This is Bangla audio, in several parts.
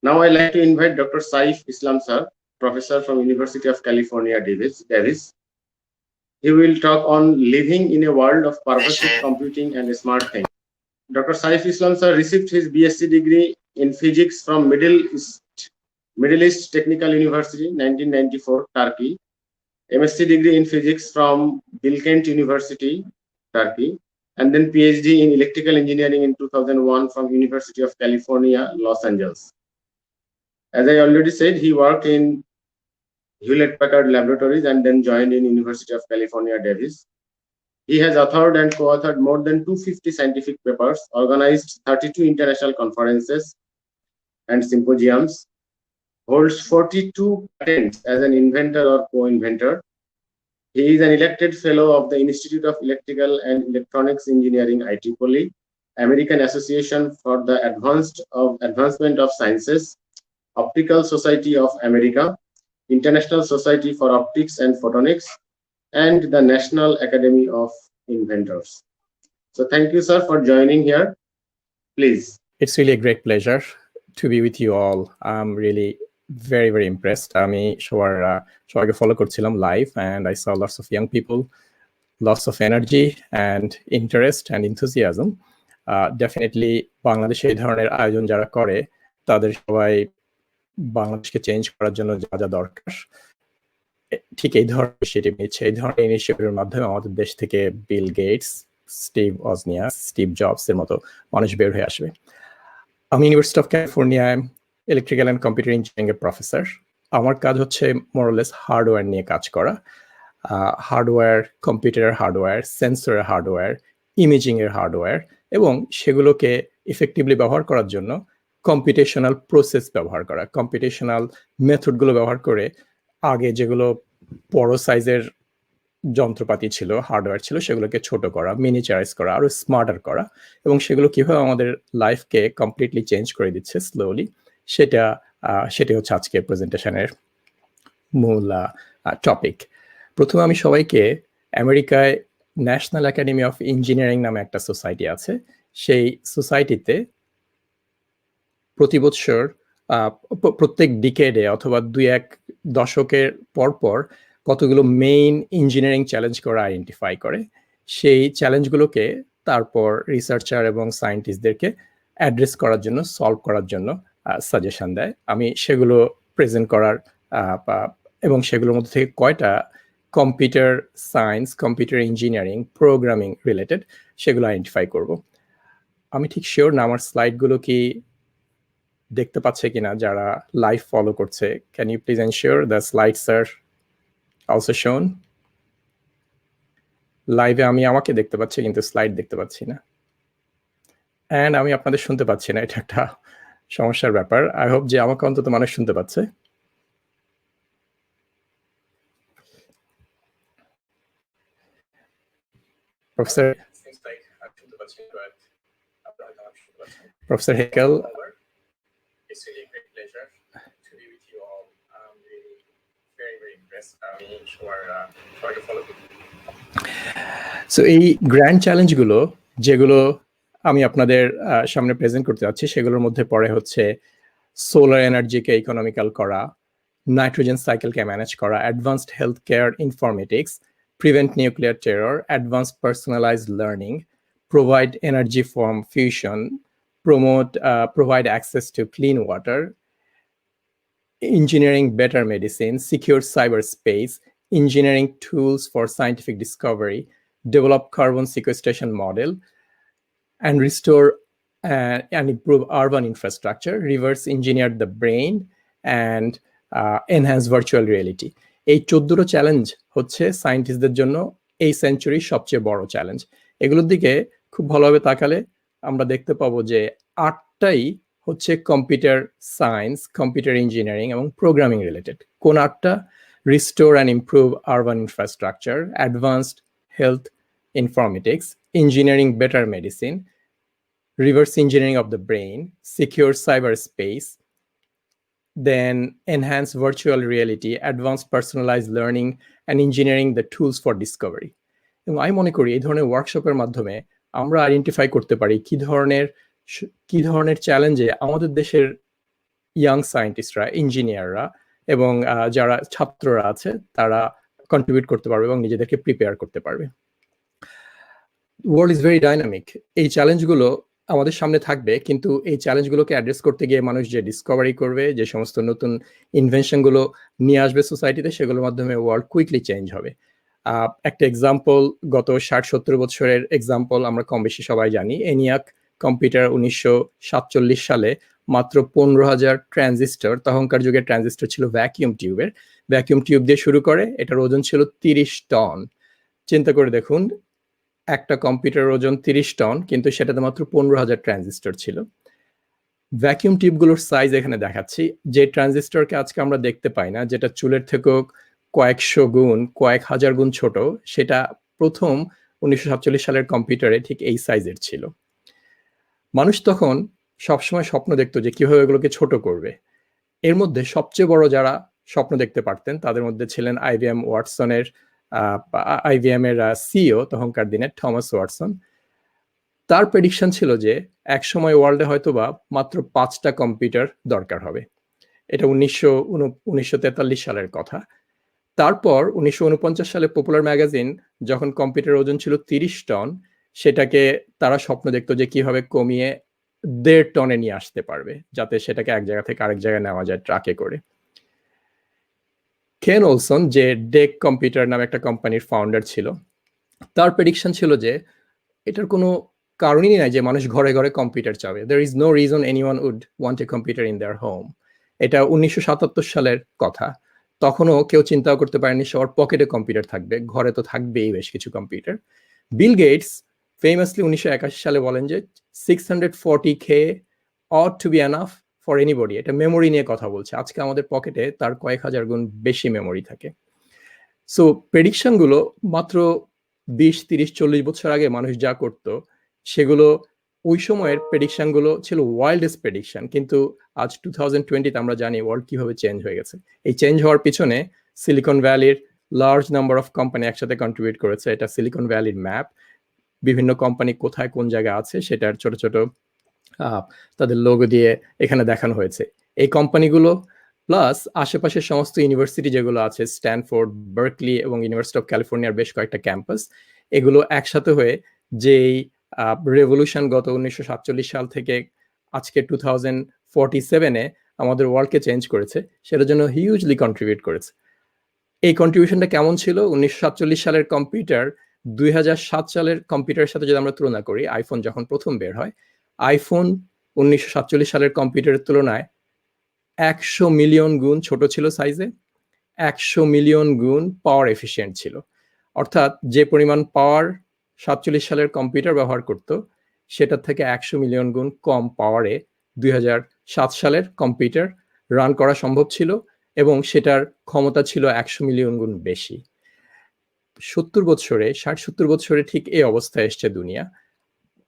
Now I'd like to invite Dr. Saif Islam sir, professor from University of California, Davis. He will talk on living in a world of pervasive computing and smart things. Dr. Saif Islam sir received his BSc degree in physics from Middle East Technical University, 1994, Turkey. MSc degree in physics from Bilkent University, Turkey, and then PhD in electrical engineering in 2001 from University of California, Los Angeles. As I already said, he worked in Hewlett-Packard Laboratories and then joined in University of California, Davis. He has authored and co-authored more than 250 scientific papers, organized 32 international conferences and symposiums, holds 42 patents as an inventor or co-inventor. He is an elected fellow of the Institute of Electrical and Electronics Engineering, IEEE, American Association for the Advancement of Sciences, Optical Society of America, International Society for Optics and Photonics, and the National Academy of Inventors. So thank you, sir, for joining here. Please. It's really a great pleasure to be with you all. I'm really very, very impressed. আমি সবাইকে ফলো করছিলাম live, and I saw lots of young people, lots of energy and interest and enthusiasm. Definitely বাংলাদেশে এই ধরনের আয়োজন যারা করে তাদের সবাই বাংলাদেশকে চেঞ্জ করার জন্য যা যা দরকার ঠিক এই ধরনের ইনিশিয়েটিভ নিচ্ছে। এই ধরনের ইনিশিয়েটিভের মাধ্যমে আমাদের দেশ থেকে Bill Gates, Steve Wozniak, Steve Jobs এর মতো মানুষ বের হয়ে আসবে। আমি university of California electrical and computer engineering এর প্রফেসর। আমার কাজ হচ্ছে মোরলেস হার্ডওয়্যার নিয়ে কাজ করা। হার্ডওয়্যার, কম্পিউটারের হার্ডওয়্যার, সেন্সরের হার্ডওয়্যার, ইমেজিং এর হার্ডওয়্যার, এবং সেগুলোকে ইফেক্টিভলি ব্যবহার করার জন্য কম্পিউটেশনাল প্রসেস ব্যবহার করা, কম্পিউটেশনাল মেথডগুলো ব্যবহার করে আগে যেগুলো বড় সাইজের যন্ত্রপাতি ছিল, হার্ডওয়্যার ছিল, সেগুলোকে ছোট করা, মিনিচারাইজ করা, আরো স্মার্টার করা, এবং সেগুলো কিভাবে আমাদের লাইফকে কমপ্লিটলি চেঞ্জ করে দিচ্ছে স্লোলি, সেটা হচ্ছে আজকের প্রেজেন্টেশনের মূল টপিক। প্রথমে আমি সবাইকে আমেরিকায় ন্যাশনাল একাডেমি অফ ইঞ্জিনিয়ারিং নামে একটা সোসাইটি আছে, সেই সোসাইটিতে প্রতি বছর প্রত্যেক ডিকেডে অথবা 2-1 দশকের পর কতগুলো মেইন ইঞ্জিনিয়ারিং চ্যালেঞ্জ করে আইডেন্টিফাই করে, সেই চ্যালেঞ্জগুলোকে তারপর রিসার্চার এবং সায়েন্টিস্টদেরকে অ্যাড্রেস করার জন্য, সলভ করার জন্য সাজেশন দেয়। আমি সেগুলো প্রেজেন্ট করার এবং সেগুলোর মধ্যে থেকে কয়টা computer science, computer engineering, programming related, সেগুলো আইডেন্টিফাই করব। আমি ঠিক শিওর না আমার স্লাইডগুলো কি দেখতে পাচ্ছে কিনা যারা লাইভ ফলো করছে। Can you please ensure the slides are also shown? লাইভে আমি আমাকে দেখতে পাচ্ছি কিন্তু স্লাইড দেখতে পাচ্ছি না, অ্যান্ড আমি আপনাদের শুনতে পাচ্ছি না। এটা একটা সমস্যার ব্যাপার। আই হোপ যে আমাকে অন্তত মানুষ শুনতে পাচ্ছে। Professor Hickel, it's really a great pleasure to be with you all. I'm really very, very impressed. I'm sure to follow. So এই গ্র্যান্ড চ্যালেঞ্জগুলো যেগুলো আমি আপনাদের সামনে প্রেজেন্ট করতে যাচ্ছি, সেগুলোর মধ্যে পড়ে হচ্ছে সোলার এনার্জিকে ইকোনমিক্যাল করা, নাইট্রোজেন সাইকেলকে ম্যানেজ করা, advanced health care informatics, prevent nuclear terror, advanced personalised learning, provide energy from fusion, provide access to clean water, engineering better medicine, secure cyberspace, engineering tools for scientific discovery, develop carbon sequestration model, and restore and improve urban infrastructure, reverse engineer the brain, and enhance virtual reality. এই 14টা চ্যালেঞ্জ হচ্ছে সায়েন্টিস্টদের জন্য এই সেঞ্চুরির সবচেয়ে বড় চ্যালেঞ্জ। এগুলোর দিকে খুব ভালোভাবে তাকালে আমরা দেখতে পাবো যে 8টাই হচ্ছে কম্পিউটার সায়েন্স, কম্পিউটার ইঞ্জিনিয়ারিং এবং প্রোগ্রামিং রিলেটেড। কোন 8টা? Restore and improve urban infrastructure, advanced health informatics, engineering better medicine, reverse engineering of the brain, secure cyber space, then enhance virtual reality, advanced personalized learning, and engineering the tools for discovery. এবং আমি মনে করি এই ধরনের ওয়ার্কশপের মাধ্যমে আমরা আইডেন্টিফাই করতে পারি কি ধরনের চ্যালেঞ্জে আমাদের দেশের ইয়াং সায়েন্টিস্টরা, ইঞ্জিনিয়াররা এবং যারা ছাত্ররা আছে তারা কন্ট্রিবিউট করতে পারবে এবং নিজেদেরকে প্রিপেয়ার করতে পারবে। World is very dynamic. এই চ্যালেঞ্জগুলো আমাদের সামনে থাকবে, কিন্তু এই চ্যালেঞ্জগুলোকে অ্যাড্রেস করতে গিয়ে মানুষ যে ডিসকভারি করবে, যে সমস্ত নতুন ইনভেনশনগুলো নিয়ে আসবে সোসাইটিতে, সেগুলোর মাধ্যমে ওয়ার্ল্ড কুইকলি চেঞ্জ হবে। একটা এক্সাম্পল, গত 60-70 বছরের এক্সাম্পল আমরা কম বেশি সবাই জানি। ENIAC কম্পিউটার 1947 সালে মাত্র 15,000 ট্রানজিস্টর, তখনকার যুগে ট্রানজিস্টর ছিল ভ্যাকিউম টিউবের, ভ্যাকিউম টিউব দিয়ে শুরু করে, এটার ওজন ছিল 30 টন। চিন্তা করে দেখুন, একটা কম্পিউটার ওজন 30 টন, কিন্তু সেটাতে মাত্র 15,000 ট্রানজিস্টর ছিল। ভ্যাকিউম টিউবগুলোর সাইজ এখানে দেখাচ্ছি। যে ট্রানজিস্টরকে আজকে আমরা দেখতে পাই না, যেটা চুলের থেকেও কয়েকশো গুণ, কয়েক হাজার গুণ ছোট, সেটা প্রথম 1947 সালের কম্পিউটারে ঠিক এই সাইজের ছিল। মানুষ তখন সবসময় স্বপ্ন দেখতো যে কিভাবে এগুলোকে ছোট করবে। এর মধ্যে সবচেয়ে বড় যারা স্বপ্ন দেখতে পারতেন তাদের মধ্যে ছিলেন IBM এর সিইও তখনকার দিনে থমাস ওয়াটসন। তার প্রেডিকশন ছিল যে একসময় ওয়ার্ল্ডে হয়তো বা মাত্র 5টা কম্পিউটার দরকার হবে। এটা 1943 সালের কথা। তারপর 1949 সালে পপুলার ম্যাগাজিন যখন কম্পিউটার ওজন ছিল 30 টন, সেটাকে তারা স্বপ্ন দেখতো যে কিভাবে কমিয়ে 1.5 টনে নিয়ে আসতে পারবে, যাতে সেটাকে এক জায়গা থেকে আরেক জায়গায় নেওয়া যায় ট্রাকে করে। কেন ওলসন, যে ডেক কম্পিউটার নামে একটা কোম্পানির ফাউন্ডার ছিল, তার প্রেডিকশন ছিল যে এটার কোনো কারণই নাই যে মানুষ ঘরে ঘরে কম্পিউটার চাবে। There is no reason anyone would want a computer in their home. এটা 1977 সালের কথা। তখনও কেউ চিন্তাও করতে পারেনি সবার পকেটে কম্পিউটার থাকবে, ঘরে তো থাকবেই বেশ কিছু কম্পিউটার। বিল গেটস ফেমাসলি 1981 সালে বলেন যে 640K ought to be enough for anybody. এটা মেমোরি নিয়ে কথা বলছে। আজকে আমাদের পকেটে তার কয়েক হাজার গুণ বেশি মেমোরি থাকে। সো প্রেডিকশনগুলো মাত্র 20, 30, 40 বছর আগে মানুষ যা করতো, সেগুলো ওই সময়ের প্রেডিকশনগুলো ছিল ওয়াইল্ডেস্ট প্রেডিকশন। কিন্তু আজ 2020-তে আমরা জানি ওয়ার্ল্ড কিভাবে চেঞ্জ হয়ে গেছে। এই চেঞ্জ হওয়ার পিছনে সিলিকন ভ্যালির লার্জ নাম্বার অফ কোম্পানি একসাথে কন্ট্রিবিউট করেছে। এটা সিলিকন ভ্যালির ম্যাপ, বিভিন্ন কোম্পানি কোথায় কোন জায়গায় আছে সেটার ছোট ছোট তাদের লোগো দিয়ে এখানে দেখানো হয়েছে। এই কোম্পানিগুলো প্লাস আশেপাশের সমস্ত ইউনিভার্সিটি যেগুলো আছে, স্ট্যানফোর্ড, বার্কলি এবং ইউনিভার্সিটি অফ ক্যালিফোর্নিয়ার বেশ কয়েকটা ক্যাম্পাস, এগুলো একসাথে হয়ে যেই রেভলিউশন গত 1947 সাল থেকে আজকে 2047-এ আমাদের ওয়ার্ল্ডকে চেঞ্জ করেছে, সেটার জন্য হিউজলি কন্ট্রিবিউট করেছে। এই কন্ট্রিবিউশনটা কেমন ছিল? 1947 সালের কম্পিউটার 2007 সালের কম্পিউটারের সাথে যদি আমরা তুলনা করি, আইফোন যখন প্রথম বের হয়, আইফোন 1947 সালের কম্পিউটারের তুলনায় 100 মিলিয়ন গুণ ছোট ছিল সাইজে, 100 মিলিয়ন গুণ পাওয়ার এফিশিয়েন্ট ছিল। অর্থাৎ যে পরিমাণ পাওয়ার 47 সালের কম্পিউটার ব্যবহার করত, সেটার থেকে 100 মিলিয়ন গুণ কম পাওয়ারে 2007 সালের কম্পিউটার রান করা সম্ভব ছিল, এবং সেটার ক্ষমতা ছিল 100 মিলিয়ন গুণ বেশি। 60-70 বছরে ঠিক এই অবস্থায় এসছে দুনিয়া।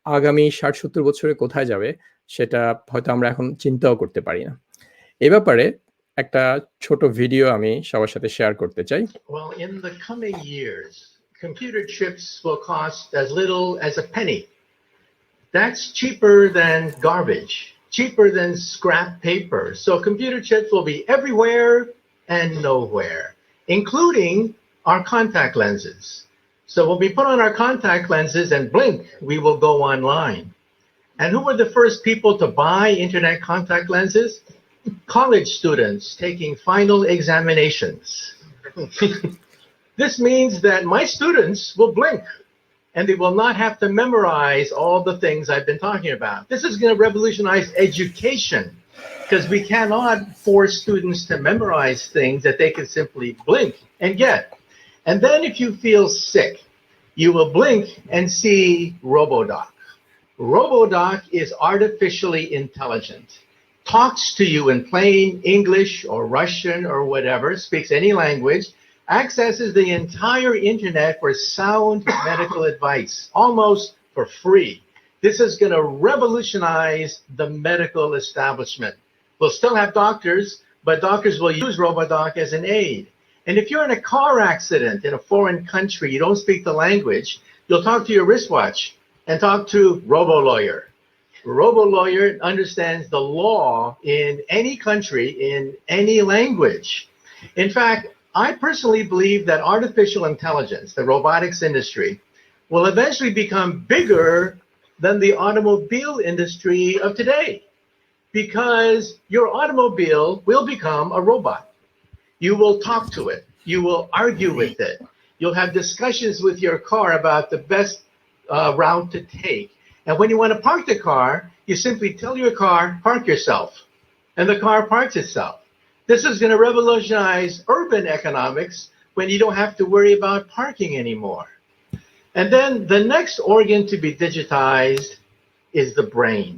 আগামী 60-70 বছরে কোথায় যাবে সেটা হয়তো আমরা এখন চিন্তাও করতে পারি না। এ ব্যাপারে একটা ছোট ভিডিও আমি সবার সাথে শেয়ার করতে চাই। Well, in the coming years, computer chips will cost as little as a penny. That's cheaper than garbage, cheaper than scrap paper. So computer chips will be everywhere and nowhere, including our contact lenses. So when we put on our contact lenses and blink, we will go online. And who were the first people to buy internet contact lenses? College students taking final examinations. This means that my students will blink and they will not have to memorize all the things I've been talking about. This is going to revolutionize education, because we cannot force students to memorize things that they can simply blink and get. And then if you feel sick, you will blink and see RoboDoc. RoboDoc is artificially intelligent, talks to you in plain English or Russian or whatever, speaks any language, accesses the entire internet for sound medical advice, almost for free. This is going to revolutionize the medical establishment. We'll still have doctors, but doctors will use RoboDoc as an aid. And if you're in a car accident in a foreign country, you don't speak the language, you'll talk to your wristwatch and talk to RoboLawyer. Robo-lawyer understands the law in any country, in any language. In fact, I personally believe that artificial intelligence, the robotics industry, will eventually become bigger than the automobile industry of today, because your automobile will become a robot. You will talk to it. You will argue with it. You'll have discussions with your car about the best route to take. And when you want to park the car, you simply tell your car, park yourself. And the car parks itself. This is going to revolutionize urban economics when you don't have to worry about parking anymore. And then the next organ to be digitized is the brain.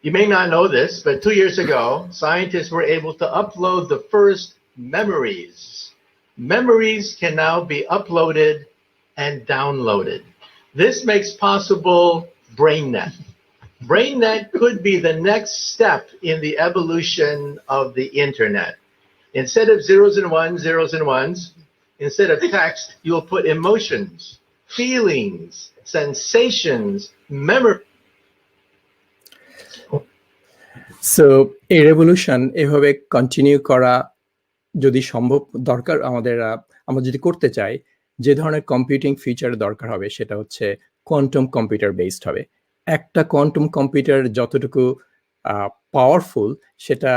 You may not know this, but 2 years ago, scientists were able to upload the first memories. Memories can now be uploaded and downloaded. This makes possible BrainNet. BrainNet could be the next step in the evolution of the internet. Instead of zeros and ones, instead of text, you'll put emotions, feelings, sensations, memory. So এই রেভলিউশন এভাবে কন্টিনিউ করা যদি সম্ভব দরকার আমাদের আমরা যদি করতে চাই, যে ধরনের কম্পিউটিং ফিচার দরকার হবে সেটা হচ্ছে কোয়ান্টাম কম্পিউটার বেসড হবে। একটা কোয়ান্টাম কম্পিউটার যতটুকু পাওয়ারফুল, সেটা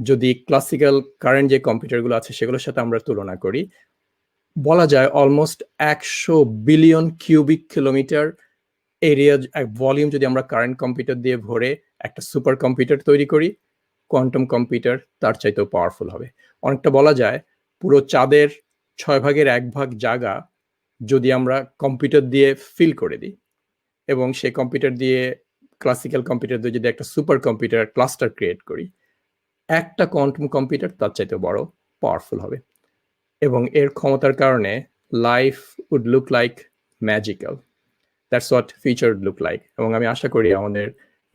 যদি ক্লাসিক্যাল কারেন্ট যে কম্পিউটারগুলো আছে সেগুলোর সাথে আমরা তুলনা করি, বলা যায় almost 100 billion cubic kilometre area volume যদি আমরা কারেন্ট কম্পিউটার দিয়ে ভরে একটা সুপার কম্পিউটার তৈরি করি, কোয়ান্টাম কম্পিউটার তার চাইতেও পাওয়ারফুল হবে। অনেকটা বলা যায় পুরো চাঁদের 6 ভাগের 1 ভাগ জায়গা যদি আমরা কম্পিউটার দিয়ে ফিল করে দিই এবং সেই কম্পিউটার দিয়ে ক্লাসিক্যাল কম্পিউটার দিয়ে যদি একটা সুপার কম্পিউটার ক্লাস্টার ক্রিয়েট করি, একটা কোয়ান্টাম কম্পিউটার তার চাইতে বড় পাওয়ারফুল হবে। এবং এর ক্ষমতার কারণে life would look like magical. That's what future would look like. এবং আমি আশা করি আমাদের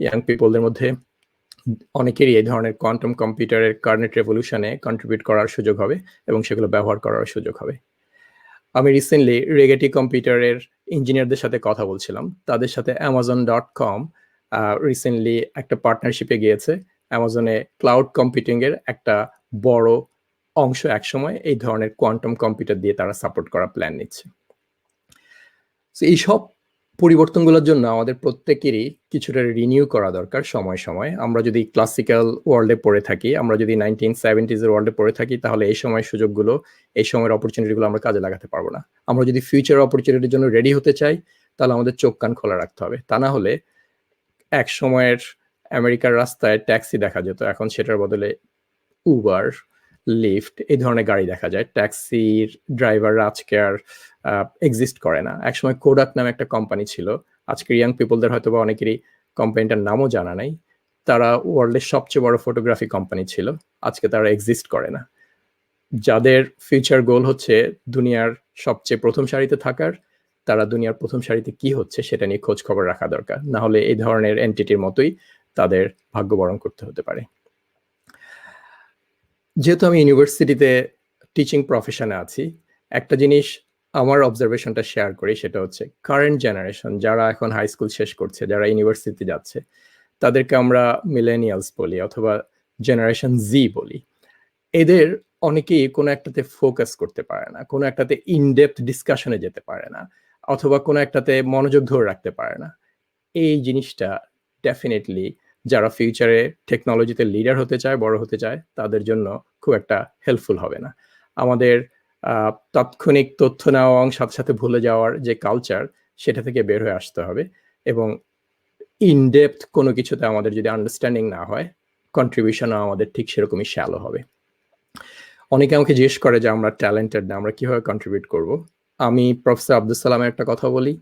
ইয়াং পিপলদের মধ্যে অনেকেরই এই ধরনের কোয়ান্টাম কম্পিউটারের কার্নেট রেভলিউশনে কন্ট্রিবিউট করার সুযোগ হবে এবং সেগুলো ব্যবহার করার সুযোগ হবে। আমি রিসেন্টলি রেগেটি কম্পিউটারের ইঞ্জিনিয়ারদের সাথে কথা বলছিলাম। তাদের সাথে Amazon.com রিসেন্টলি একটা পার্টনারশিপে গিয়েছে। অ্যামাজনে ক্লাউড কম্পিউটিংয়ের একটা বড় অংশ একসময় এই ধরনের কোয়ান্টাম কম্পিউটার দিয়ে তারা সাপোর্ট করা প্ল্যান নিচ্ছে। এইসব পরিবর্তনগুলোর জন্য আমাদের প্রত্যেকেরই কিছুটা রিনিউ করা দরকার সময় সময়। আমরা যদি ক্লাসিক্যাল ওয়ার্ল্ডে পড়ে থাকি, আমরা যদি 1970s ওয়ার্ল্ডে পড়ে থাকি, তাহলে এই সময়ের সুযোগগুলো, এই সময়ের অপরচুনিটিগুলো আমরা কাজে লাগাতে পারবো না। আমরা যদি ফিউচার অপরচুনিটির জন্য রেডি হতে চাই, তাহলে আমাদের চোখ কান খোলা রাখতে হবে। তা না হলে এক সময়ের আমেরিকার রাস্তায় ট্যাক্সি দেখা যেত, এখন সেটার বদলে উবার, লিফট এই ধরনের গাড়ি দেখা যায়। ট্যাক্সির ড্রাইভাররা আজকে আর এক্সিস্ট করে না। একসময় কোডাক নামে একটা কোম্পানি ছিল, আজকের ইয়াং পিপলদের হয়তো বা অনেকেরই কোম্পানিটার নামও জানা নাই। তারা ওয়ার্ল্ডের সবচেয়ে বড় ফটোগ্রাফি কোম্পানি ছিল, আজকে তারা এক্সিস্ট করে না। যাদের ফিউচার গোল হচ্ছে দুনিয়ার সবচেয়ে প্রথম সারিতে থাকার, তারা দুনিয়ার প্রথম সারিতে কি হচ্ছে সেটা নিয়ে খোঁজ খবর রাখা দরকার। না হলে এই ধরনের এন্টিটির মতোই তাদের ভাগ্য বরণ করতে হতে পারে। যেহেতু আমি ইউনিভার্সিটিতে টিচিং প্রফেশনে আছি, একটা জিনিস আমার অবজারভেশনটা শেয়ার করি, সেটা হচ্ছে কারেন্ট জেনারেশন যারা এখন হাই স্কুল শেষ করছে, যারা ইউনিভার্সিটি যাচ্ছে, তাদেরকে আমরা মিলেনিয়ালস বলি অথবা জেনারেশন জি বলি। এদের অনেকেই কোনো একটাতে ফোকাস করতে পারে না, কোনো একটাতে ইনডেপথ ডিসকাশনে যেতে পারে না, অথবা কোনো একটাতে মনোযোগ ধরে রাখতে পারে না। এই জিনিসটা ডেফিনেটলি যারা ফিউচারে টেকনোলজিতে লিডার হতে চায়, বড় হতে চায়, তাদের জন্য খুব একটা হেল্পফুল হবে না। আমাদের তাৎক্ষণিক তথ্য নেওয়া এবং সাথে সাথে ভুলে যাওয়ার যে কালচার, সেটা থেকে বের হয়ে আসতে হবে। এবং ইনডেপথ কোনো কিছুতে আমাদের যদি আন্ডারস্ট্যান্ডিং না হয়, কন্ট্রিবিউশনও আমাদের ঠিক সেরকমই শ্যালো হবে। অনেকে আমাকে জিজ্ঞেস করে যে আমরা ট্যালেন্টেড না, আমরা কিভাবে কন্ট্রিবিউট করব। আমি প্রফেসর আব্দুল সালামের একটা কথা বলি,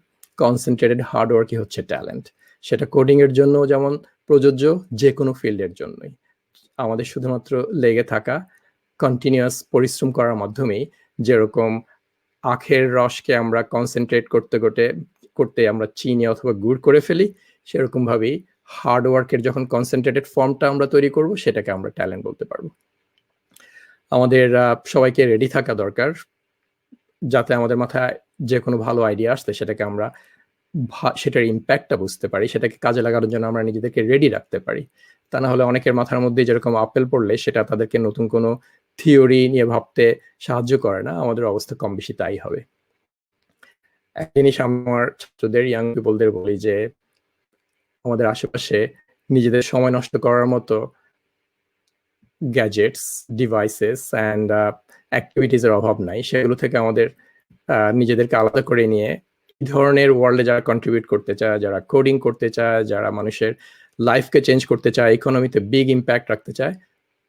কনসেন্ট্রেটেড হার্ড ওয়ার্কই হচ্ছে ট্যালেন্ট। সেটা কোডিং এর জন্য যেমন প্রযোজ্য, যে কোনো ফিল্ডের জন্যই। আমাদের শুধুমাত্র লেগে থাকা, কন্টিনিউয়াস পরিশ্রম করার মাধ্যমেই, যেরকম আখের রসকে আমরা কনসেন্ট্রেট করতে আমরা চিনি অথবা গুড় করে ফেলি, সেরকম ভাবেই হার্ড ওয়ার্কের যখন কনসেন্ট্রেটেড ফর্মটা আমরা তৈরি করব, সেটাকে আমরা ট্যালেন্ট বলতে পারবো। আমাদের সবাইকে রেডি থাকা দরকার, যাতে আমাদের মাথায় যে কোনো ভালো আইডিয়া আসলে সেটাকে আমরা সেটার ইম্প্যাক্টটা বুঝতে পারি, সেটাকে কাজে লাগানোর জন্য আমরা নিজেদেরকে রেডি রাখতে পারি। তা না হলে অনেকের মাথার মধ্যে যেরকম আপেল পড়লে সেটা তাদেরকে নতুন কোনো থিওরি নিয়ে ভাবতে সাহায্য করে না, আমাদের অবস্থা কম বেশি তাই হবে। এক জিনিস আমার ছাত্রদের, ইয়াং পিপলদের বলি যে আমাদের আশেপাশে নিজেদের সময় নষ্ট করার মতো গ্যাজেটস, ডিভাইসেস অ্যান্ড অ্যাক্টিভিটিসের অভাব নাই। সেগুলো থেকে আমাদের নিজেদেরকে আলাদা করে নিয়ে এই ধরনের ওয়ার্ল্ডে যারা কন্ট্রিবিউট করতে চায়, যারা কোডিং করতে চায়, যারা মানুষের লাইফকে চেঞ্জ করতে চায়, ইকোনমিতে বিগ ইম্প্যাক্ট রাখতে চায়,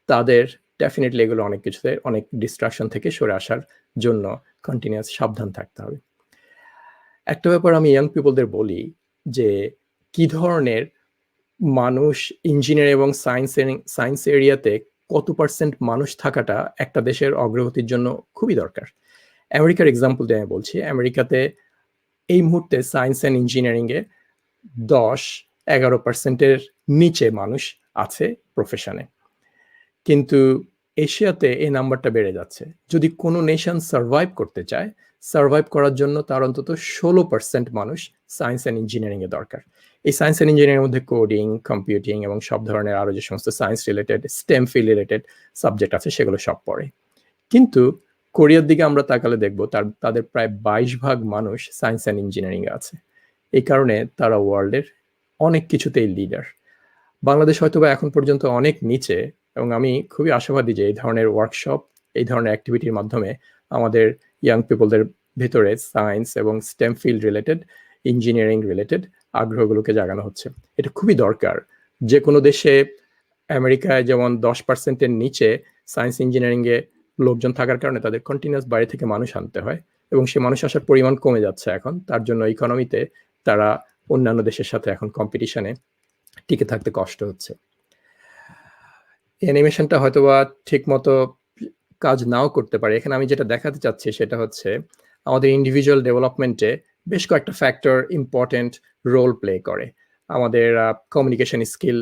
তাদের ডেফিনেটলি এগুলো অনেক কিছুতে, অনেক ডিস্ট্রাকশন থেকে সরে আসার জন্য কন্টিনিউয়াস সাবধান থাকতে হবে। একটা ব্যাপার আমি ইয়াং পিপলদের বলি যে কি ধরনের মানুষ ইঞ্জিনিয়ার এবং সায়েন্স এরিয়াতে কত পার্সেন্ট মানুষ থাকাটা একটা দেশের অগ্রগতির জন্য খুবই দরকার। আমেরিকার এক্সাম্পল দিয়ে আমি বলছি, আমেরিকাতে এই মুহূর্তে সায়েন্স অ্যান্ড ইঞ্জিনিয়ারিংয়ে 10-11% নিচে মানুষ আছে প্রফেশনে, কিন্তু এশিয়াতে এই নাম্বারটা বেড়ে যাচ্ছে। যদি কোনো নেশন সার্ভাইভ করতে চায়, সার্ভাইভ করার জন্য তার অন্তত 16% মানুষ সায়েন্স অ্যান্ড ইঞ্জিনিয়ারিংয়ে দরকার। এই সায়েন্স অ্যান্ড ইঞ্জিনিয়ারিং মধ্যে কোডিং, কম্পিউটিং এবং সব ধরনের আরও যে সমস্ত science related, stem field related subject আছে সেগুলো সব পড়ে। কিন্তু কোরিয়ার দিকে আমরা তাকালে দেখব তাদের প্রায় 22% মানুষ সায়েন্স অ্যান্ড ইঞ্জিনিয়ারিংয়ে আছে। এই কারণে তারা ওয়ার্ল্ডের অনেক কিছুতেই লিডার। বাংলাদেশ হয়তো বা এখন পর্যন্ত অনেক নিচে, এবং আমি খুবই আশাবাদী যে এই ধরনের ওয়ার্কশপ, এই ধরনের অ্যাক্টিভিটির মাধ্যমে আমাদের ইয়াং পিপলদের ভেতরে সায়েন্স এবং STEM field related, engineering related আগ্রহগুলোকে জাগানো হচ্ছে। এটা খুবই দরকার। যে কোনো দেশে, আমেরিকায় যেমন 10%-এর নিচে সায়েন্স ইঞ্জিনিয়ারিংয়ে লোকজন থাকার কারণে তাদের কন্টিনিউয়াস বাইরে থেকে মানুষ আনতে হয়, এবং সে মানুষ আসার পরিমাণ কমে যাচ্ছে এখন। তার জন্য ইকোনমিতে তারা অন্যান্য দেশের সাথে এখন কম্পিটিশনে টিকে থাকতে কষ্ট হচ্ছে। অ্যানিমেশনটা হয়তোবা ঠিক মতো কাজ নাও করতে পারে। এখানে আমি যেটা দেখাতে চাচ্ছি সেটা হচ্ছে আমাদের ইন্ডিভিজুয়াল ডেভেলপমেন্টে বেশ কয়েকটা ফ্যাক্টর ইম্পর্টেন্ট রোল প্লে করে। আমাদের কমিউনিকেশন স্কিল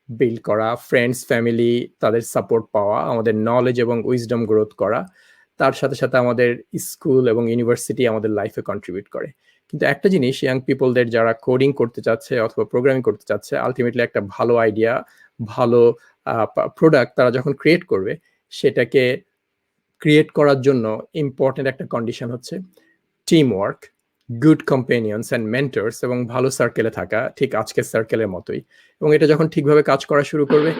বিল্ড করা, ফ্রেন্ডস, ফ্যামিলি, তাদের সাপোর্ট পাওয়া, আমাদের নলেজ এবং উইজডম গ্রোথ করা, তার সাথে সাথে আমাদের স্কুল এবং ইউনিভার্সিটি আমাদের লাইফে কন্ট্রিবিউট করে। কিন্তু একটা জিনিস, ইয়াং পিপলদের যারা কোডিং করতে চাচ্ছে অথবা প্রোগ্রামিং করতে চাচ্ছে, আলটিমেটলি একটা ভালো আইডিয়া, ভালো প্রোডাক্ট তারা যখন ক্রিয়েট করবে, সেটাকে ক্রিয়েট করার জন্য ইম্পর্টেন্ট একটা কন্ডিশন হচ্ছে team work, good companions and mentors এবং ভালো সার্কেলে থাকা, ঠিক আজকের সার্কেলের মতোই। এবং এটা যখন ঠিকভাবে কাজ করা শুরু করবে,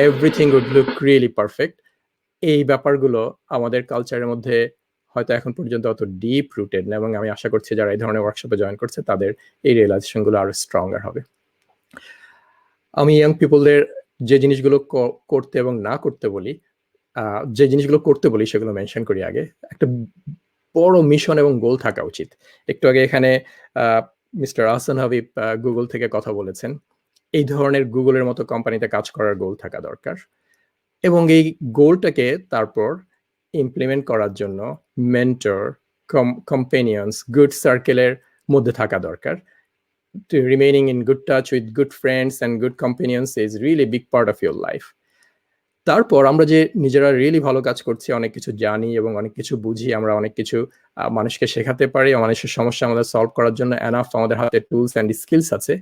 everything would look really perfect. এই ব্যাপারগুলো আমাদের কালচারের মধ্যে হয়তো এখন পর্যন্ত অত ডিপ রুটেড না, এবং আমি আশা করছি যারা এই ধরনের ওয়ার্কশপে জয়েন করছে তাদের এই রিয়েলাইজেশনগুলো আরো স্ট্রঙ্গার হবে। আমি ইয়াং পিপলদের যে জিনিসগুলো করতে এবং না করতে বলি, যে জিনিসগুলো করতে বলি সেগুলো মেনশন করি আগে। একটা বড় মিশন এবং গোল থাকা উচিত। একটু আগে এখানে মিস্টার আহসান হাবিব গুগল থেকে কথা বলেছেন। এই ধরনের গুগলের মতো কোম্পানিতে কাজ করার গোল থাকা দরকার, এবং এই গোলটাকে তারপর ইমপ্লিমেন্ট করার জন্য মেন্টর, কম্পেনিয়ন্স, গুড সার্কেলের মধ্যে থাকা দরকার। Remaining in good touch with good friends and good companions is really a big part of your life. তারপর আমরা যে নিজেরা রিয়েলি ভালো কাজ করছি, অনেক কিছু জানি এবং অনেক কিছু বুঝি, আমরা অনেক কিছু মানুষকে শেখাতে পারি, মানুষের সমস্যা আমাদের সলভ করার জন্য এনাফ আমাদের হাতে টুলস অ্যান্ড স্কিলস আছে,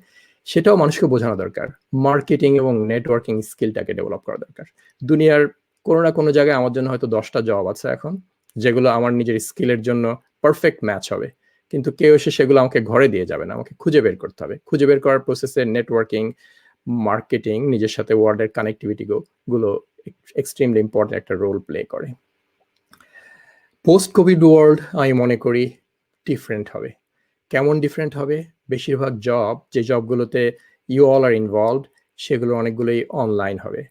সেটাও মানুষকে বোঝানো দরকার। মার্কেটিং এবং নেটওয়ার্কিং স্কিলটাকে ডেভেলপ করা দরকার। দুনিয়ার কোনো না কোনো জায়গায় আমার জন্য হয়তো 10টা জব আছে এখন, যেগুলো আমার নিজের স্কিলের জন্য পারফেক্ট ম্যাচ হবে, কিন্তু কেউ এসে সেগুলো আমাকে ঘরে দিয়ে যাবে না, আমাকে খুঁজে বের করতে হবে। খুঁজে বের করার প্রসেসে নেটওয়ার্কিং, মার্কেটিং, নিজের সাথে ওয়ার্ল্ডের কানেক্টিভিটি গুলো এক্সট্রিমলি ইম্পর্টেন্ট একটা রোল প্লে করে। পোস্ট কোভিড ওয়ার্ল্ড আমি মনে করি ডিফারেন্ট হবে। কেমন ডিফারেন্ট হবে? বেশিরভাগ জব, যে জবগুলোতে ইউ অল আর ইনভলভড, সেগুলো অনেকগুলোই অনলাইন হবে।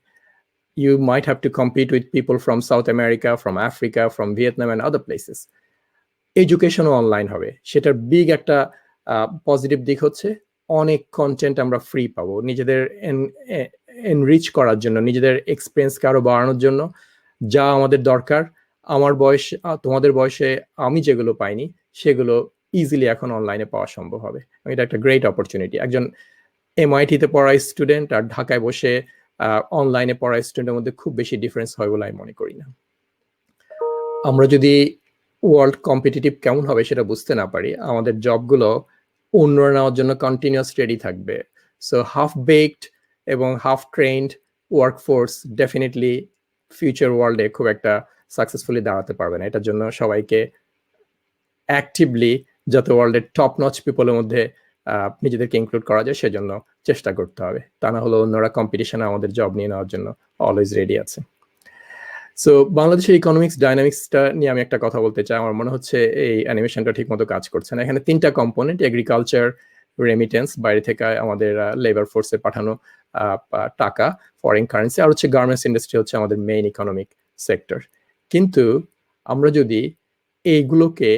You might have to compete with people from South America, from Africa, from Vietnam and other places. এডুকেশনও অনলাইন হবে। সেটার বিগ একটা পজিটিভ দিক হচ্ছে অনেক কন্টেন্ট আমরা ফ্রি পাবো নিজেদের এনরিচ করার জন্য, নিজেদের এক্সপিরিয়েন্সকে আরো বাড়ানোর জন্য। যা আমাদের দরকার, আমার বয়স, তোমাদের বয়সে আমি যেগুলো পাইনি সেগুলো ইজিলি এখন অনলাইনে পাওয়া সম্ভব হবে। এটা একটা গ্রেট অপরচুনিটি। একজন MIT-তে পড়া স্টুডেন্ট আর ঢাকায় বসে অনলাইনে পড়া স্টুডেন্টের মধ্যে খুব বেশি ডিফারেন্স হয় বলে আমি মনে করি না। আমরা যদি ওয়ার্ল্ড কম্পিটিটিভ কেমন হবে সেটা বুঝতে না পারি, আমাদের জবগুলো অন্যরা নেওয়ার জন্য কন্টিনিউয়াস রেডি থাকবে। সো হাফ বেকড এবং half trend workforce definitely future ওয়ার্ল্ডে খুব একটা সাকসেসফুলি দাঁড়াতে পারবে না। এটার জন্য সবাইকে অ্যাক্টিভলি যাতে ওয়ার্ল্ডের টপ নচ পিপলের মধ্যে নিজেদেরকে ইনক্লুড করা যায় সেজন্য চেষ্টা করতে হবে। তা না হলে অন্যরা কম্পিটিশনে আমাদের জব নিয়ে নেওয়ার জন্য অলওয়েজ রেডি আছে। সো বাংলাদেশের ইকোনমিক্স ডাইনামিক্সটা নিয়ে আমি একটা কথা বলতে চাই। আমার মনে হচ্ছে এই অ্যানিমেশনটা ঠিক মতো কাজ করছে না। এখানে 3টা কম্পোনেন্ট, এগ্রিকালচার, রেমিটেন্স, বাইরে থেকে আমাদের লেবার ফোর্সে পাঠানো টাকা, ফরেন কারেন্সি, আর হচ্ছে গার্মেন্টস ইন্ডাস্ট্রি হচ্ছে আমাদের মেইন ইকোনমিক সেক্টর। কিন্তু আমরা যদি এইগুলোকে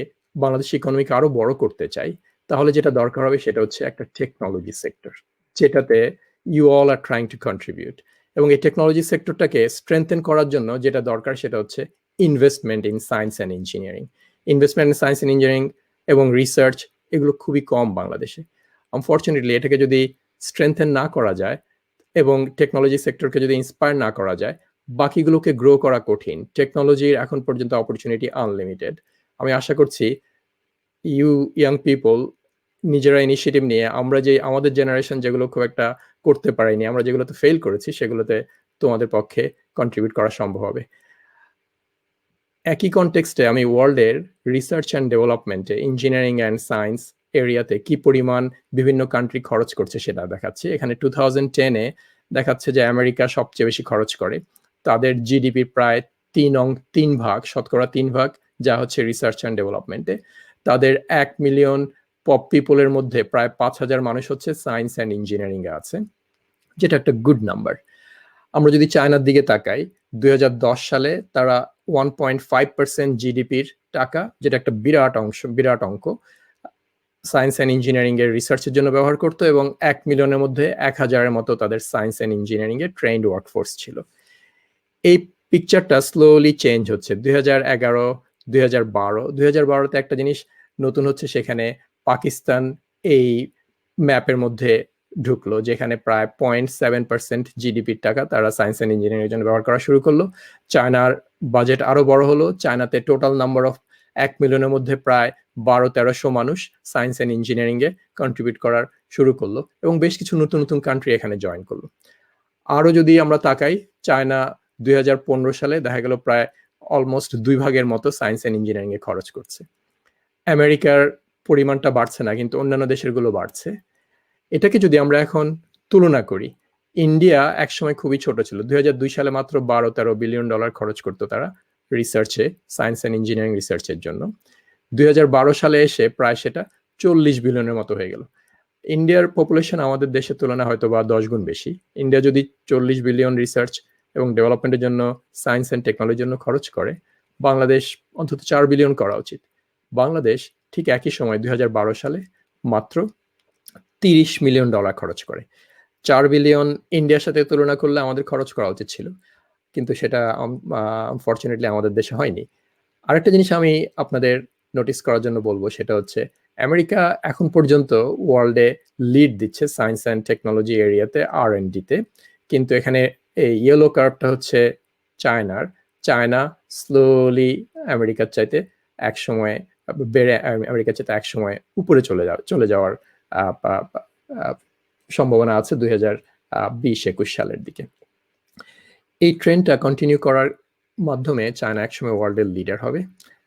বাংলাদেশ ইকোনমিকে আরো বড় করতে চাই, তাহলে যেটা দরকার হবে সেটা হচ্ছে একটা টেকনোলজি সেক্টর, যেটাতে you all are trying to contribute. এবং এই টেকনোলজি সেক্টরটাকে স্ট্রেংথেন করার জন্য যেটা দরকার সেটা হচ্ছে investment in science and engineering. Investment in science and engineering এবং রিসার্চ এগুলো খুবই কম বাংলাদেশে। আনফর্চুনেটলি এটাকে যদি স্ট্রেংথেন না করা যায় এবং টেকনোলজি সেক্টরকে যদি ইন্সপায়ার না করা যায়, বাকিগুলোকে গ্রো করা কঠিন। টেকনোলজির এখন পর্যন্ত অপরচুনিটি আনলিমিটেড। আমি আশা করছি ইউ ইয়াং পিপল নিজেরা ইনিশিয়েটিভ নিয়ে আমরা যে আমাদের জেনারেশন যেগুলো খুব একটা করতে পারিনি, আমরা যেগুলোতে ফেল করেছি, সেগুলোতে তোমাদের পক্ষে কন্ট্রিবিউট করা সম্ভব হবে। একই কনটেক্সটে আমি ওয়ার্ল্ডের রিসার্চ অ্যান্ড ডেভেলপমেন্টে ইঞ্জিনিয়ারিং অ্যান্ড সায়েন্স এরিয়াতে কি পরিমাণ বিভিন্ন কান্ট্রি খরচ করছে সেটা দেখাচ্ছি। এখানে 2010-এ দেখাচ্ছে যে আমেরিকা সবচেয়ে বেশি খরচ করে। তাদের জিডিপির প্রায় 3 ভাগ, শতকরা 3 ভাগ যা হচ্ছে রিসার্চ অ্যান্ড ডেভেলপমেন্টে। তাদের 1 মিলিয়ন পিপলের মধ্যে প্রায় 5,000 মানুষ হচ্ছে সায়েন্স অ্যান্ড ইঞ্জিনিয়ারিং এ আছে, যেটা একটা গুড নাম্বার। আমরা যদি চায়নার দিকে তাকাই, 2010 সালে তারা 1.5% জিডিপির টাকা, যেটা একটা বিরাট অঙ্ক, সায়েন্স অ্যান্ড ইঞ্জিনিয়ারিং এর রিসার্চের জন্য ব্যবহার করতো এবং 1 মিলিয়নের মধ্যে 1,000-এর মতো তাদের সায়েন্স অ্যান্ড ইঞ্জিনিয়ারিং এর ট্রেন্ড ওয়ার্কফোর্স ছিল। এই পিকচারটা স্লোলি চেঞ্জ হচ্ছে 2011, 2012। 2012-তে একটা জিনিস নতুন হচ্ছে, সেখানে পাকিস্তান এই ম্যাপের মধ্যে ঢুকলো, যেখানে প্রায় 0.7% জিডিপির টাকা তারা সায়েন্স অ্যান্ড ইঞ্জিনিয়ারিং এর জন্য ব্যবহার করা শুরু করলো। চায়নার বাজেট আরো বড় হলো। চায়নাতে টোটাল নাম্বার অফ 1 মিলিয়নের মধ্যে প্রায় 1200-1300 মানুষ science and engineering A contribute করার শুরু করলো এবং বেশ কিছু নতুন নতুন কান্ট্রি এখানে জয়েন করলো। আরো যদি আমরা তাকাই, চায়না 2015 সালে দেখা গেল প্রায় অলমোস্ট 2 ভাগের মতো সায়েন্স অ্যান্ড ইঞ্জিনিয়ারিং এ খরচ করছে। আমেরিকার পরিমাণটা বাড়ছে না, কিন্তু অন্যান্য দেশের গুলো বাড়ছে। এটাকে যদি আমরা এখন তুলনা করি, ইন্ডিয়া একসময় খুবই ছোট ছিল। 2002 সালে মাত্র $12-13 বিলিয়ন খরচ করতো তারা রিসার্চে, সায়েন্স অ্যান্ড ইঞ্জিনিয়ারিং রিসার্চের জন্য। 2012 সালে এসে প্রায় সেটা 40 বিলিয়নের মতো হয়ে গেল। ইন্ডিয়ার পপুলেশন আমাদের দেশের তুলনায় হয়তো বা 10 গুণ বেশি। ইন্ডিয়া যদি 40 বিলিয়ন রিসার্চ এবং ডেভেলপমেন্টের জন্য, সায়েন্স অ্যান্ড টেকনোলজির জন্য খরচ করে, বাংলাদেশ অন্তত 4 বিলিয়ন করা উচিত। বাংলাদেশ ঠিক একই সময় 2012 সালে মাত্র $30 মিলিয়ন খরচ করে। 4 বিলিয়ন ইন্ডিয়ার সাথে তুলনা করলে আমাদের খরচ করা উচিত ছিল, কিন্তু সেটা আনফরচুনেটলি আমাদের দেশে হয়নি। আরেকটা জিনিস আমি আপনাদের নোটিস করার জন্য বলবো, সেটা হচ্ছে আমেরিকা এখন পর্যন্ত ওয়ার্ল্ডে লিড দিচ্ছে সায়েন্স অ্যান্ড টেকনোলজি এরিয়াতে, R&D-তে, কিন্তু এখানে এই ইয়েলো কার্ভটা হচ্ছে চায়নার। চায়না স্লোলি আমেরিকার চাইতে একসময় আমেরিকার চাইতে একসময় উপরে চলে যাওয়ার সম্ভাবনা আছে 2020-21 সালের দিকে। এই ট্রেন্ডটা কন্টিনিউ করার মাধ্যমে চায়না একসময় ওয়ার্ল্ডের লিডার হবে।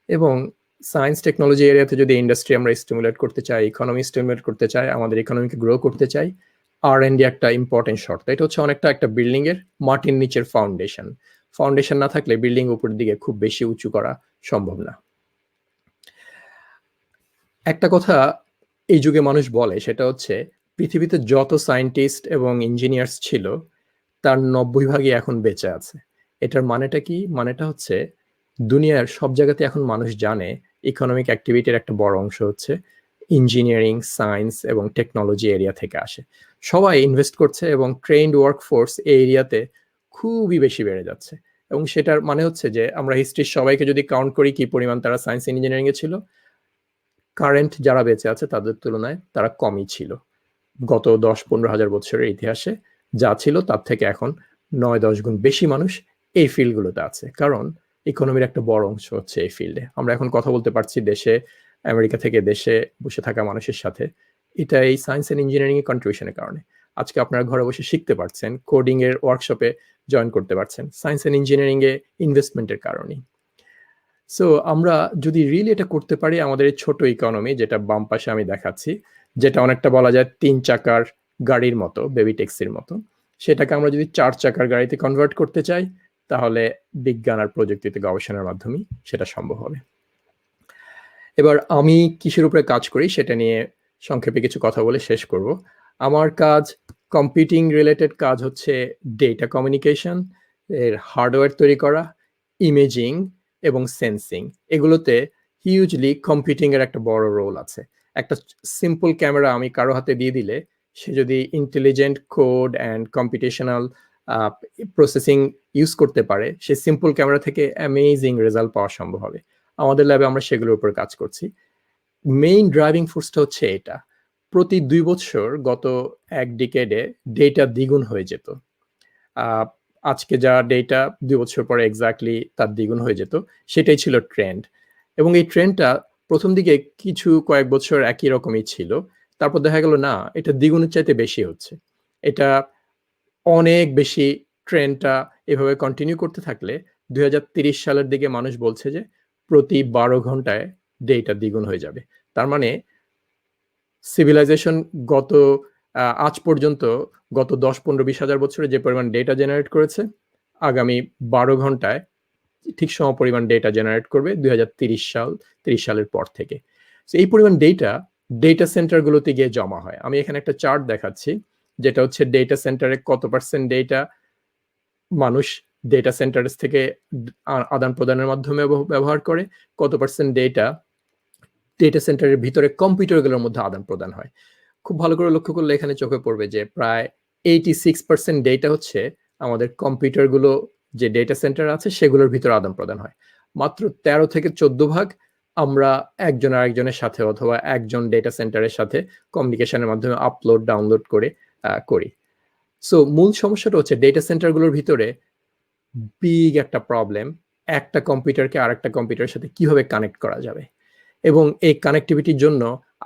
এবং সায়েন্স টেকনোলজি এরিয়াতে যদি ইন্ডাস্ট্রি আমরা স্টিমুলেট করতে চাই, ইকোনমি স্টিমুলেট করতে চাই, আমাদের ইকোনমিকে গ্রো করতে চাই, R&D একটা ইম্পর্টেন্ট শর্ত। এটা হচ্ছে অনেকটা একটা বিল্ডিং এর মাটির নিচের ফাউন্ডেশন। ফাউন্ডেশন না থাকলে বিল্ডিং উপরের দিকে খুব বেশি উঁচু করা সম্ভব না। একটা কথা এই যুগে মানুষ বলে, সেটা হচ্ছে পৃথিবীতে যত সায়েন্টিস্ট এবং ইঞ্জিনিয়ার্স ছিল তার 90 ভাগই এখন বেঁচে আছে। এটার মানেটা কি? মানেটা হচ্ছে দুনিয়ার সব জায়গাতে এখন মানুষ জানে ইকোনমিক অ্যাক্টিভিটির একটা বড় অংশ হচ্ছে ইঞ্জিনিয়ারিং, সায়েন্স এবং টেকনোলজি এরিয়া থেকে আসে। সবাই ইনভেস্ট করছে এবং ট্রেন্ড ওয়ার্কফোর্স এই এরিয়াতে খুবই বেশি বেড়ে যাচ্ছে। এবং সেটার মানে হচ্ছে যে আমরা হিস্ট্রির সবাইকে যদি কাউন্ট করি কি পরিমাণ তারা সায়েন্স ইঞ্জিনিয়ারিং এ ছিল, কারেন্ট যারা বেঁচে আছে তাদের তুলনায় তারা কমই ছিল। গত 10-15 হাজার বছরের ইতিহাসে যা ছিল তার থেকে এখন 9-10 গুণ বেশি মানুষ এই ফিল্ডগুলোতে আছে, কারণ ইকোনমির একটা বড় অংশ হচ্ছে এই ফিল্ডে। আমরা এখন কথা বলতে পারছি দেশে, আমেরিকা থেকে দেশে বসে থাকা মানুষের সাথে। এটা এই সায়েন্স অ্যান্ড ইঞ্জিনিয়ারিং এর কন্ট্রিবিউশনের কারণে। আজকে আপনারা ঘরে বসে শিখতে পারছেন, কোডিং এর ওয়ার্কশপে জয়েন করতে পারছেন, সায়েন্স অ্যান্ড ইঞ্জিনিয়ারিং এ ইনভেস্টমেন্টের কারণেই। সো আমরা যদি রিয়েলি এটা করতে পারি, আমাদের এই ছোট ইকোনমি, যেটা বাম পাশে আমি দেখাচ্ছি, যেটা অনেকটা বলা যায় 3 চাকার গাড়ির মতো, বেবি ট্যাক্সির মতো, সেটাকে আমরা যদি 4 চাকার গাড়িতে কনভার্ট করতে চাই, তাহলে বিজ্ঞান আর প্রযুক্তিতে গবেষণার মাধ্যমেই সেটা সম্ভব হবে। এবার আমি কিসের উপরে কাজ করি সেটা নিয়ে সংক্ষেপে কিছু কথা বলে শেষ করব। আমার কাজ কম্পিউটিং রিলেটেড কাজ হচ্ছে ডেটা কমিউনিকেশন, এর হার্ডওয়্যার তৈরি করা, ইমেজিং এবং সেন্সিং। এগুলোতে হিউজলি কম্পিউটিং এর একটা বড় রোল আছে। একটা সিম্পল ক্যামেরা আমি কারো হাতে দিয়ে দিলে, সে যদি intelligent code and computational processing use করতে পারে, সে সিম্পল ক্যামেরা থেকে অ্যামেজিং রেজাল্ট পাওয়া সম্ভব হবে। আমাদের ল্যাবে আমরা সেগুলোর উপর কাজ করছি। মেইন ড্রাইভিং ফোর্সটা হচ্ছে এটা। প্রতি 2 বছর গত 1 ডিকেডে ডেটা দ্বিগুণ হয়ে যেত। আজকে যা ডেটা 2 বছর পরে এক্স্যাক্টলি তার দ্বিগুণ হয়ে যেত, সেটাই ছিল ট্রেন্ড। এবং এই ট্রেন্ডটা প্রথম দিকে কয়েক বছর একই রকমই ছিল, তারপর দেখা গেল না, এটা দ্বিগুণের চাইতে বেশি হচ্ছে। এটা অনেক বেশি, ট্রেন্ডটা এভাবে কন্টিনিউ করতে থাকলে 2030 সালের দিকে মানুষ বলছে যে প্রতি 12 ঘন্টায় ডেটা দ্বিগুণ হয়ে যাবে। তার মানে সিভিলাইজেশন আজ পর্যন্ত গত 10-15-20 হাজার বছরে যে পরিমাণ ডেটা জেনারেট করেছে, আগামী 12 ঘন্টায় ঠিক সম পরিমাণ ডেটা জেনারেট করবে 30 সালের পর থেকে। এই পরিমাণ ডেটা সেন্টারগুলোতে গিয়ে জমা হয়। আমি এখানে একটা চার্ট দেখাচ্ছি, যেটা হচ্ছে ডেটা সেন্টারে কত পার্সেন্ট ডেটা মানুষ ডেটা সেন্টার থেকে আদান প্রদানের মাধ্যমে ব্যবহার করে, কত পার্সেন্ট ডেটা সেন্টারের ভিতরে কম্পিউটারগুলোর মধ্যে আদান প্রদান হয়। খুব ভালো করে লক্ষ্য করলে এখানে চোখে পড়বে যে প্রায় 86% ডেটা হচ্ছে আমাদের কম্পিউটারগুলো যে ডেটা সেন্টার আছে সেগুলোর ভিতরে আদান প্রদান হয়। মাত্র 13 থেকে 14 ভাগ আমরা একজন আরেকজনের সাথে অথবা একজন ডেটা সেন্টারের সাথে কমিউনিকেশনের মাধ্যমে আপলোড ডাউনলোড করে করি। সো মূল সমস্যাটা হচ্ছে ডেটা সেন্টারগুলোর ভিতরে বিগ একটা প্রবলেম, একটা কম্পিউটারকে আরেকটা কম্পিউটারের সাথে কিভাবে কানেক্ট করা যাবে। এবং এই কানেক্টিভিটির জন্য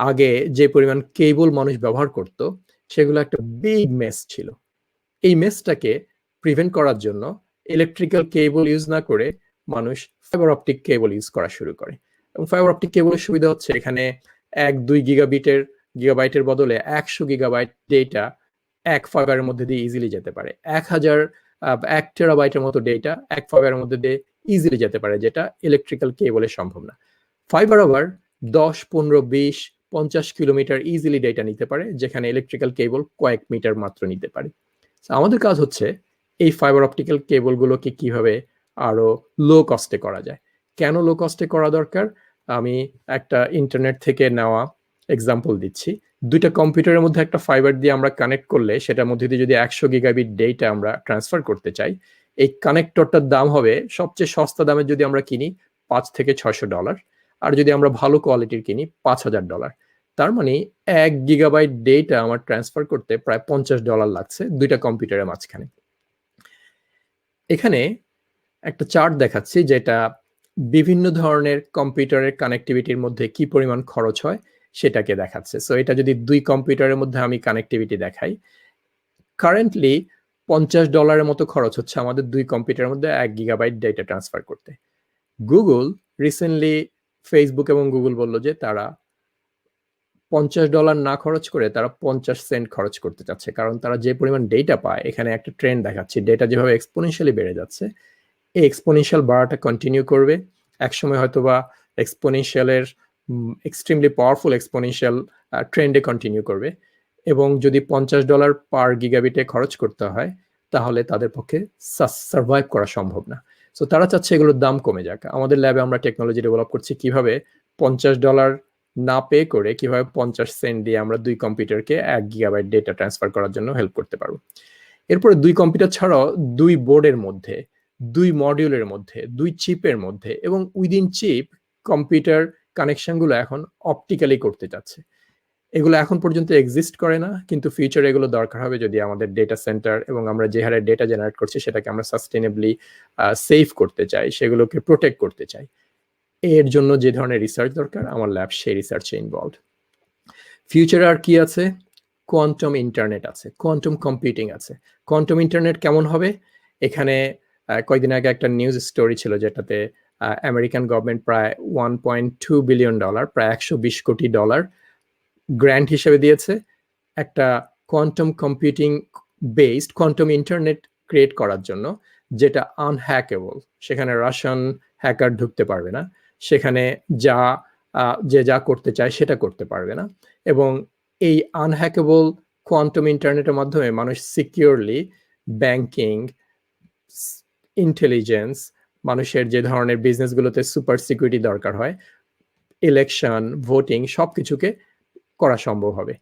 আগে যে পরিমাণ কেবল মানুষ ব্যবহার করত, সেগুলো একটা বিগ মেস ছিল। এই মেসটাকে প্রিভেন্ট করার জন্য ইলেকট্রিক্যাল কেবল ইউজ না করে মানুষ ফাইবার অপটিক কেবল ইউজ করা শুরু করে। এবং ফাইবার অপটিক কেবলের সুবিধা হচ্ছে এখানে 1-2 গিগাবাইটের বদলে 100 গিগাবাইট ডেটা এক ফাইবারের মধ্যে দিয়ে ইজিলি যেতে পারে। 1 টেরাবাইটের মতো ডেটা এক ফাইবারের মধ্যে দিয়ে ইজিলি যেতে পারে, যেটা ইলেকট্রিক্যাল কেবলে সম্ভব না। ফাইবার আবার 10, 15, 20, 50 কিলোমিটার ইজিলি ডেটা নিতে পারে, যেখানে ইলেকট্রিক্যাল কেবল কয়েক মিটার মাত্র নিতে পারে। আমাদের কাজ হচ্ছে এই ফাইবার অপটিক্যাল কেবলগুলোকে কিভাবে আরো লো কস্টে করা যায়। কেন লো কস্টে করা দরকার, আমি একটা ইন্টারনেট থেকে নেওয়া এক্সাম্পল দিচ্ছি। 2টা কম্পিউটারের মধ্যে একটা ফাইবার দিয়ে আমরা কানেক্ট করলে, সেটার মধ্যে দিয়ে যদি 100 গিগাবিট ডেটা আমরা ট্রান্সফার করতে চাই, এই কানেক্টরটার দাম হবে সবচেয়ে সস্তা দামে যদি আমরা কিনি $500 থেকে $600, আর যদি আমরা ভালো কোয়ালিটির কিনি $5000। তার মানে 1 গিগাবাইট ডেটা আমার ট্রান্সফার করতে প্রায় $50 লাগছে 2টা কম্পিউটারের মাঝখানে। এখানে একটা চার্ট দেখাচ্ছি, যেটা বিভিন্ন ধরনের কম্পিউটারের কানেক্টিভিটির মধ্যে কি পরিমাণ খরচ হয় সেটাকে দেখাচ্ছে। সো এটা যদি 2 কম্পিউটারের মধ্যে আমি কানেক্টিভিটি দেখাই, কারেন্টলি $50 মতো খরচ হচ্ছে আমাদের 2 কম্পিউটারের মধ্যে 1 গিগাবাইট ডেটা ট্রান্সফার করতে। গুগল রিসেন্টলি, ফেসবুক এবং গুগল বলল যে তারা $50 না খরচ করে তারা 50 সেন্ট খরচ করতে চাচ্ছে, কারণ তারা যে পরিমাণ ডেটা পায়, এখানে একটা ট্রেন্ড দেখাচ্ছে, ডেটা যেভাবে এক্সপোনেনশিয়ালি বেড়ে যাচ্ছে, এই এক্সপোনেনশিয়াল বাড়াটা কন্টিনিউ করবে। একসময় হয়তোবা এক্সপোনেনশিয়ালের এক্সট্রিমলি পাওয়ারফুল এক্সপোনেনশিয়াল ট্রেন্ডে কন্টিনিউ করবে। এবং যদি $50 পার গিগাবিটে খরচ করতে হয়, তাহলে তাদের পক্ষে সার্ভাইভ করা সম্ভব না। সো তারা চাচ্ছে এগুলোর দাম কমে যাক। আমাদের ল্যাবে আমরা টেকনোলজি ডেভেলপ করছি কিভাবে $50 না পে করে কিভাবে 50 সেন্ট দিয়ে আমরা 2 কম্পিউটারকে 1 গিগাবাইট ডেটা ট্রান্সফার করার জন্য হেল্প করতে পারবো। এরপরে 2 কম্পিউটার ছাড়াও 2 বোর্ডের মধ্যে, 2 মডিউলের মধ্যে, 2 চিপের মধ্যে এবং উইদিন চিপ কম্পিউটার কানেকশনগুলো এখন অপটিক্যালি করতে যাচ্ছে। এগুলো এখন পর্যন্ত এক্সিস্ট করে না, কিন্তু ফিউচারে এগুলো দরকার হবে যদি আমাদের ডেটা সেন্টার এবং আমরা যে হারে ডেটা জেনারেট করছি সেটাকে আমরা সাস্টেনেবলি সেভ করতে চাই, সেগুলোকে প্রোটেক্ট করতে চাই। এর জন্য যে ধরনের রিসার্চ দরকার, আমার ল্যাব সেই রিসার্চে ইনভলভড। ফিউচারে আর কি আছে? কোয়ান্টাম ইন্টারনেট আছে, কোয়ান্টাম কম্পিউটিং আছে। কোয়ান্টাম ইন্টারনেট কেমন হবে? এখানে কয়েকদিন আগে একটা নিউজ স্টোরি ছিল যেটাতে আমেরিকান গভর্নমেন্ট প্রায় $1.2 বিলিয়ন, প্রায় $120 কোটি গ্র্যান্ট হিসেবে দিয়েছে একটা quantum computing based quantum internet create করার জন্য, যেটা আনহ্যাকেবল। সেখানে রাশিয়ান হ্যাকার ঢুকতে পারবে না, সেখানে যে যা করতে চায় সেটা করতে পারবে না। এবং এই আনহ্যাকেবল কোয়ান্টাম ইন্টারনেটের মাধ্যমে মানুষ সিকিউরলি ব্যাংকিং, ইন্টেলিজেন্স, মানুষের যে ধরনের বিজনেসগুলোতে সুপার সিকিউরিটি দরকার হয়, ইলেকশন, ভোটিং, সবকিছুকে করা সম্ভব হবে।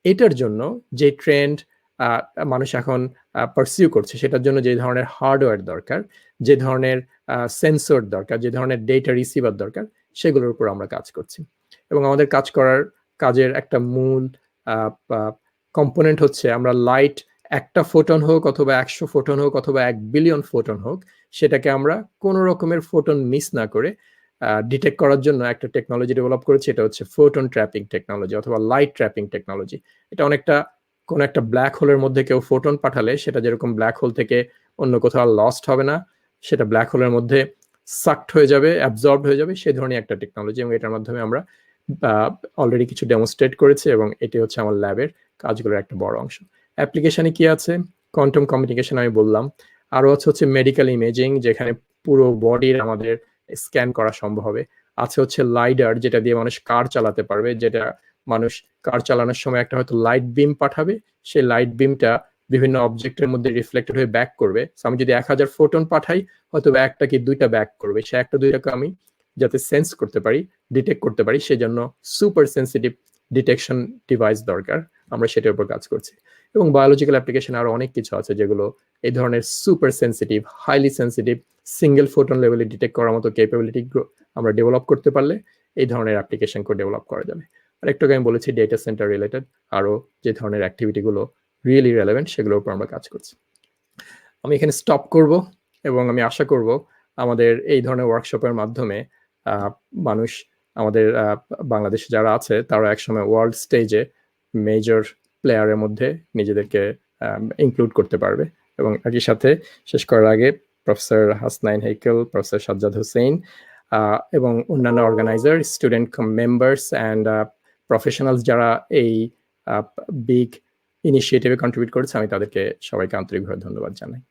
এটার জন্য যে ট্রেন্ড মানুষ এখন পারসিউ করছে, সেটার জন্য যে ধরনের হার্ডওয়্যার দরকার, যে ধরনের সেন্সর দরকার, যে ধরনের ডেটা রিসিভার দরকার, সেগুলোর উপর আমরা কাজ করছি। এবং আমাদের কাজের একটা মূল কম্পোনেন্ট হচ্ছে আমরা লাইট, একটা ফোটন হোক অথবা 100 ফোটন হোক অথবা 1 বিলিয়ন ফোটন হোক, সেটাকে আমরা কোনো রকমের ফোটন মিস না করে ডিটেক্ট করার জন্য একটা টেকনোলজি ডেভেলপ করেছি। এটা হচ্ছে ফোটন ট্র্যাপিং টেকনোলজি অথবা লাইট ট্র্যাপিং টেকনোলজি। এটা অনেকটা কোনো একটা ব্ল্যাক হোলের মধ্যে কেউ ফোটন পাঠালে সেটা যেরকম ব্ল্যাক হোল থেকে অন্য কোথাও লস্ট হবে না, সেটা ব্ল্যাক হোলের মধ্যে সাকড হয়ে যাবে, অ্যাবজর্বড হয়ে যাবে, সেই ধরনের একটা টেকনোলজি। এবং এটার মাধ্যমে আমরা অলরেডি কিছু ডেমনস্ট্রেট করেছি এবং এটি হচ্ছে আমার ল্যাবের কাজগুলোর একটা বড় অংশ। অ্যাপ্লিকেশনে কি আছে? কোয়ান্টাম কমিউনিকেশন আমি বললাম। আরও হচ্ছে মেডিকেল ইমেজিং, যেখানে পুরো বডির আমাদের স্ক্যান করা সম্ভব হবে। আছে হচ্ছে লাইডার, যেটা দিয়ে মানুষ কার চালাতে পারবে, যেটা মানুষ কার চালানোর সময় একটা হয়তো লাইট বিম পাঠাবে, সেই লাইট বিমটা বিভিন্ন অবজেক্টের মধ্যে রিফ্লেক্টেড হয়ে ব্যাক করবে। আমি যদি 1000 ফোটন পাঠাই, হয়তো একটা কি দুইটা ব্যাক করবে, সে একটা দুইটাকে আমি যাতে সেন্স করতে পারি, ডিটেক্ট করতে পারি, সেজন্য সুপার সেন্সিটিভ ডিটেকশন ডিভাইস দরকার। আমরা সেটার উপর কাজ করছি। এবং বায়োলজিক্যাল অ্যাপ্লিকেশন আরো অনেক কিছু আছে যেগুলো এই ধরনের super sensitive, highly sensitive, single photon লেভেলে ডিটেক্ট করার মতো ক্যাপাবিলিটি আমরা ডেভেলপ করতে পারলে এই ধরনের অ্যাপ্লিকেশনকে ডেভেলপ করা যাবে। আর একটু আমি বলেছি ডেটা সেন্টার রিলেটেড আরো যে ধরনের অ্যাক্টিভিটিগুলো রিয়েলি রেলেভেন্ট, সেগুলোর উপর আমরা কাজ করছি। আমি এখানে স্টপ করব এবং আমি আশা করব আমাদের এই ধরনের ওয়ার্কশপের মাধ্যমে মানুষ, আমাদের বাংলাদেশে যারা আছে, তারা একসময় ওয়ার্ল্ড স্টেজে মেজর প্লেয়ারের মধ্যে নিজেদেরকে ইনক্লুড করতে পারবে। এবং একই সাথে শেষ করার আগে প্রফেসর হাসনাইন হেইকেল, প্রফেসর সাজ্জাদ হোসেন এবং অন্যান্য organiser, student members and professionals যারা এই বিগ ইনিশিয়েটিভে কন্ট্রিবিউট করেছে, আমি তাদেরকে সবাইকে আন্তরিকভাবে ধন্যবাদ জানাই।